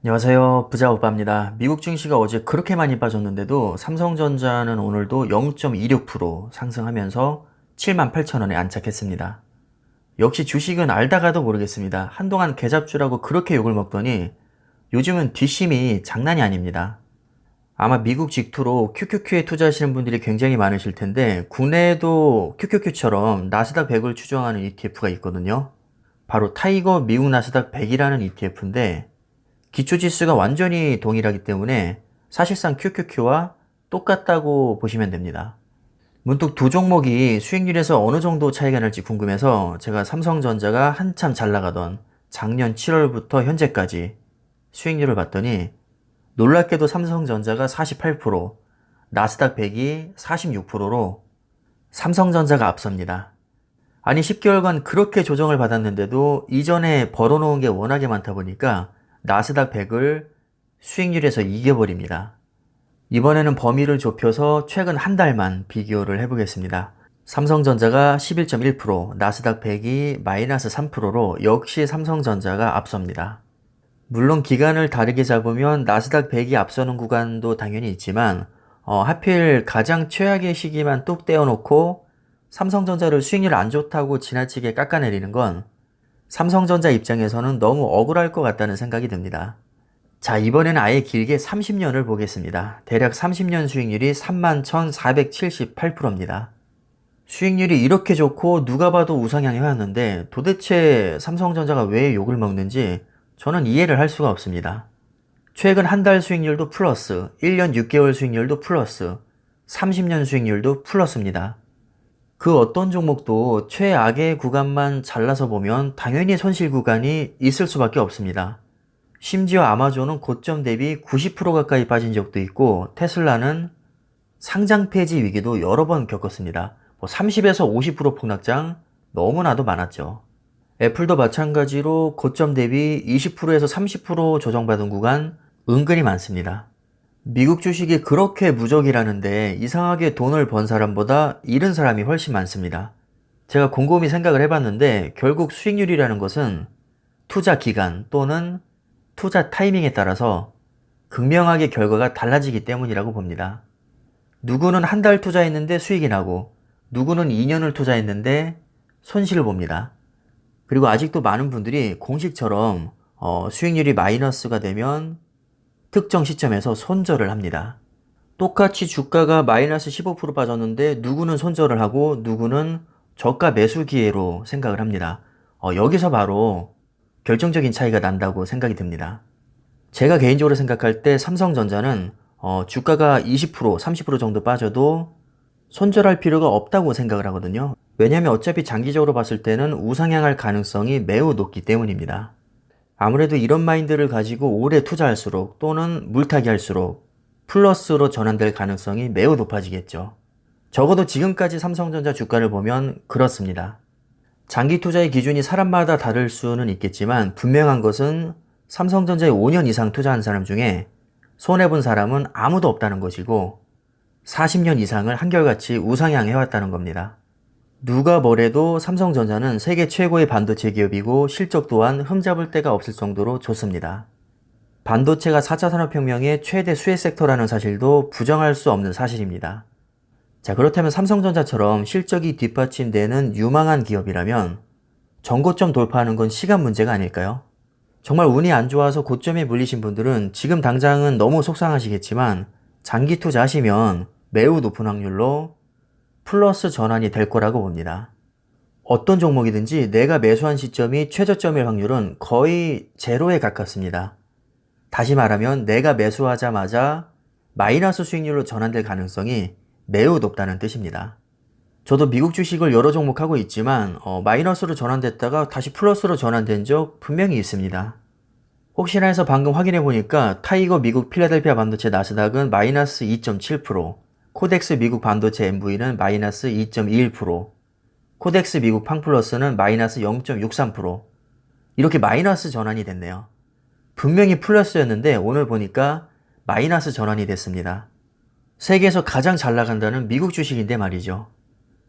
안녕하세요. 부자오빠입니다. 미국 증시가 어제 그렇게 많이 빠졌는데도 삼성전자는 오늘도 0.26% 상승하면서 78,000원에 안착했습니다. 역시 주식은 알다가도 모르겠습니다. 한동안 개잡주라고 그렇게 욕을 먹더니 요즘은 뒷심이 장난이 아닙니다. 아마 미국 직투로 QQQ에 투자하시는 분들이 굉장히 많으실 텐데 국내에도 QQQ처럼 나스닥 100을 추종하는 ETF가 있거든요. 바로 타이거 미국 나스닥 100이라는 ETF인데 기초지수가 완전히 동일하기 때문에 사실상 QQQ와 똑같다고 보시면 됩니다. 문득 두 종목이 수익률에서 어느 정도 차이가 날지 궁금해서 제가 삼성전자가 한참 잘 나가던 작년 7월부터 현재까지 수익률을 봤더니 놀랍게도 삼성전자가 48%, 나스닥 100이 46%로 삼성전자가 앞섭니다. 아니 10개월간 그렇게 조정을 받았는데도 이전에 벌어놓은 게 워낙에 많다 보니까 나스닥 100을 수익률에서 이겨버립니다. 이번에는 범위를 좁혀서 최근 한 달만 비교를 해보겠습니다. 삼성전자가 11.1%, 나스닥 100이 마이너스 3%로 역시 삼성전자가 앞섭니다. 물론 기간을 다르게 잡으면 나스닥 100이 앞서는 구간도 당연히 있지만 하필 가장 최악의 시기만 뚝 떼어놓고 삼성전자를 수익률 안 좋다고 지나치게 깎아내리는 건 삼성전자 입장에서는 너무 억울할 것 같다는 생각이 듭니다. 자, 이번에는 아예 길게 30년을 보겠습니다. 대략 30년 수익률이 31,478%입니다. 수익률이 이렇게 좋고 누가 봐도 우상향 해왔는데 도대체 삼성전자가 왜 욕을 먹는지 저는 이해를 할 수가 없습니다. 최근 한 달 수익률도 플러스, 1년 6개월 수익률도 플러스, 30년 수익률도 플러스입니다. 그 어떤 종목도 최악의 구간만 잘라서 보면 당연히 손실 구간이 있을 수밖에 없습니다. 심지어 아마존은 고점 대비 90% 가까이 빠진 적도 있고 테슬라는 상장 폐지 위기도 여러 번 겪었습니다. 30에서 50% 폭락장 너무나도 많았죠. 애플도 마찬가지로 고점 대비 20%에서 30% 조정받은 구간 은근히 많습니다. 미국 주식이 그렇게 무적이라는데 이상하게 돈을 번 사람보다 잃은 사람이 훨씬 많습니다. 제가 곰곰이 생각을 해봤는데 결국 수익률이라는 것은 투자 기간 또는 투자 타이밍에 따라서 극명하게 결과가 달라지기 때문이라고 봅니다. 누구는 한 달 투자했는데 수익이 나고 누구는 2년을 투자했는데 손실을 봅니다. 그리고 아직도 많은 분들이 공식처럼 수익률이 마이너스가 되면 특정 시점에서 손절을 합니다. 똑같이 주가가 마이너스 15% 빠졌는데 누구는 손절을 하고 누구는 저가 매수 기회로 생각을 합니다. 여기서 바로 결정적인 차이가 난다고 생각이 듭니다. 제가 개인적으로 생각할 때 삼성전자는 주가가 20%, 30% 정도 빠져도 손절할 필요가 없다고 생각을 하거든요. 왜냐하면 어차피 장기적으로 봤을 때는 우상향할 가능성이 매우 높기 때문입니다. 아무래도 이런 마인드를 가지고 오래 투자할수록 또는 물타기 할수록 플러스로 전환될 가능성이 매우 높아지겠죠. 적어도 지금까지 삼성전자 주가를 보면 그렇습니다. 장기 투자의 기준이 사람마다 다를 수는 있겠지만 분명한 것은 삼성전자에 5년 이상 투자한 사람 중에 손해본 사람은 아무도 없다는 것이고 40년 이상을 한결같이 우상향해왔다는 겁니다. 누가 뭐래도 삼성전자는 세계 최고의 반도체 기업이고 실적 또한 흠잡을 데가 없을 정도로 좋습니다. 반도체가 4차 산업혁명의 최대 수혜 섹터라는 사실도 부정할 수 없는 사실입니다. 자, 그렇다면 삼성전자처럼 실적이 뒷받침되는 유망한 기업이라면 전고점 돌파하는 건 시간 문제가 아닐까요? 정말 운이 안 좋아서 고점에 물리신 분들은 지금 당장은 너무 속상하시겠지만 장기 투자하시면 매우 높은 확률로 플러스 전환이 될 거라고 봅니다. 어떤 종목이든지 내가 매수한 시점이 최저점일 확률은 거의 제로에 가깝습니다. 다시 말하면 내가 매수하자마자 마이너스 수익률로 전환될 가능성이 매우 높다는 뜻입니다. 저도 미국 주식을 여러 종목 하고 있지만 마이너스로 전환됐다가 다시 플러스로 전환된 적 분명히 있습니다. 혹시나 해서 방금 확인해 보니까 타이거 미국 필라델피아 반도체 나스닥은 마이너스 2.7%, 코덱스 미국 반도체 MV는 마이너스 2.21%, 코덱스 미국 팡플러스는 마이너스 0.63%, 이렇게 마이너스 전환이 됐네요. 분명히 플러스였는데 오늘 보니까 마이너스 전환이 됐습니다. 세계에서 가장 잘 나간다는 미국 주식인데 말이죠.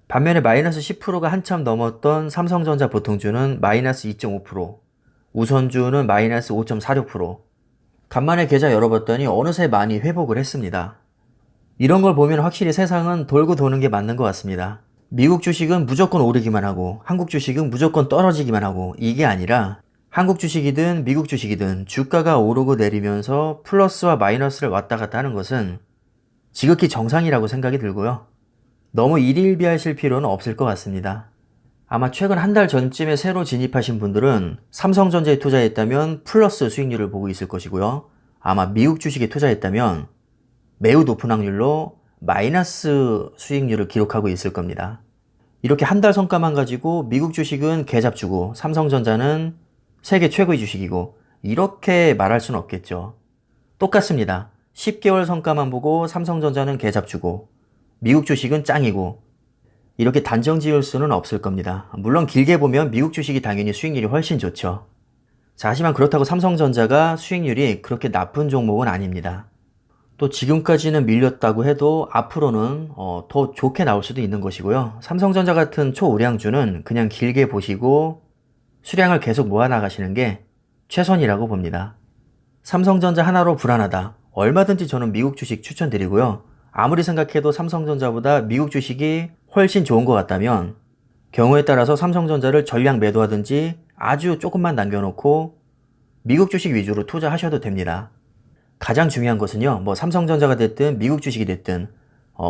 반면에 마이너스 10%가 한참 넘었던 삼성전자 보통주는 마이너스 2.5%, 우선주는 마이너스 5.46%, 간만에 계좌 열어봤더니 어느새 많이 회복을 했습니다. 이런 걸 보면 확실히 세상은 돌고 도는 게 맞는 것 같습니다. 미국 주식은 무조건 오르기만 하고 한국 주식은 무조건 떨어지기만 하고 이게 아니라 한국 주식이든 미국 주식이든 주가가 오르고 내리면서 플러스와 마이너스를 왔다 갔다 하는 것은 지극히 정상이라고 생각이 들고요. 너무 일희일비하실 필요는 없을 것 같습니다. 아마 최근 한 달 전쯤에 새로 진입하신 분들은 삼성전자에 투자했다면 플러스 수익률을 보고 있을 것이고요. 아마 미국 주식에 투자했다면 매우 높은 확률로 마이너스 수익률을 기록하고 있을 겁니다. 이렇게 한 달 성과만 가지고 미국 주식은 개잡주고 삼성전자는 세계 최고의 주식이고 이렇게 말할 수는 없겠죠. 똑같습니다. 10개월 성과만 보고 삼성전자는 개잡주고 미국 주식은 짱이고 이렇게 단정 지을 수는 없을 겁니다. 물론 길게 보면 미국 주식이 당연히 수익률이 훨씬 좋죠. 자, 하지만 그렇다고 삼성전자가 수익률이 그렇게 나쁜 종목은 아닙니다. 또 지금까지는 밀렸다고 해도 앞으로는 더 좋게 나올 수도 있는 것이고요. 삼성전자 같은 초우량주는 그냥 길게 보시고 수량을 계속 모아나가시는 게 최선이라고 봅니다. 삼성전자 하나로 불안하다. 얼마든지 저는 미국 주식 추천드리고요. 아무리 생각해도 삼성전자보다 미국 주식이 훨씬 좋은 것 같다면 경우에 따라서 삼성전자를 전량 매도하든지 아주 조금만 남겨놓고 미국 주식 위주로 투자하셔도 됩니다. 가장 중요한 것은요, 뭐 삼성전자가 됐든 미국 주식이 됐든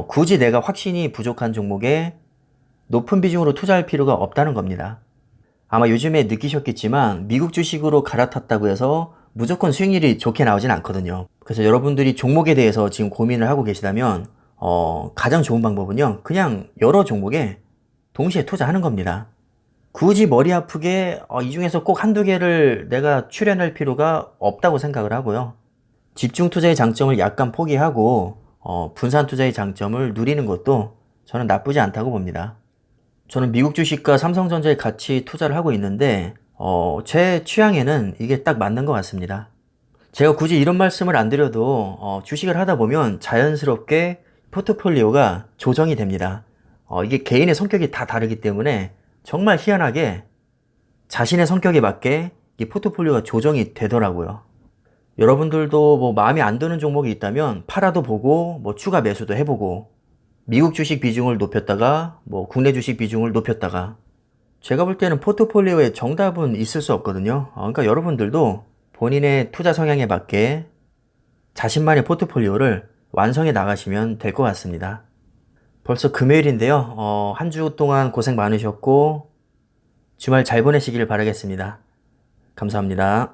굳이 내가 확신이 부족한 종목에 높은 비중으로 투자할 필요가 없다는 겁니다. 아마 요즘에 느끼셨겠지만 미국 주식으로 갈아탔다고 해서 무조건 수익률이 좋게 나오진 않거든요. 그래서 여러분들이 종목에 대해서 지금 고민을 하고 계시다면 가장 좋은 방법은요, 그냥 여러 종목에 동시에 투자하는 겁니다. 굳이 머리 아프게 이 중에서 꼭 한두 개를 내가 추려낼 필요가 없다고 생각을 하고요. 집중 투자의 장점을 약간 포기하고 분산 투자의 장점을 누리는 것도 저는 나쁘지 않다고 봅니다. 저는 미국 주식과 삼성전자에 같이 투자를 하고 있는데 제 취향에는 이게 딱 맞는 것 같습니다. 제가 굳이 이런 말씀을 안 드려도 주식을 하다 보면 자연스럽게 포트폴리오가 조정이 됩니다. 이게 개인의 성격이 다 다르기 때문에 정말 희한하게 자신의 성격에 맞게 이 포트폴리오가 조정이 되더라고요. 여러분들도 뭐 마음에 안 드는 종목이 있다면 팔아도 보고 뭐 추가 매수도 해보고 미국 주식 비중을 높였다가 뭐 국내 주식 비중을 높였다가 제가 볼 때는 포트폴리오에 정답은 있을 수 없거든요. 그러니까 여러분들도 본인의 투자 성향에 맞게 자신만의 포트폴리오를 완성해 나가시면 될 것 같습니다. 벌써 금요일인데요. 한 주 동안 고생 많으셨고 주말 잘 보내시길 바라겠습니다. 감사합니다.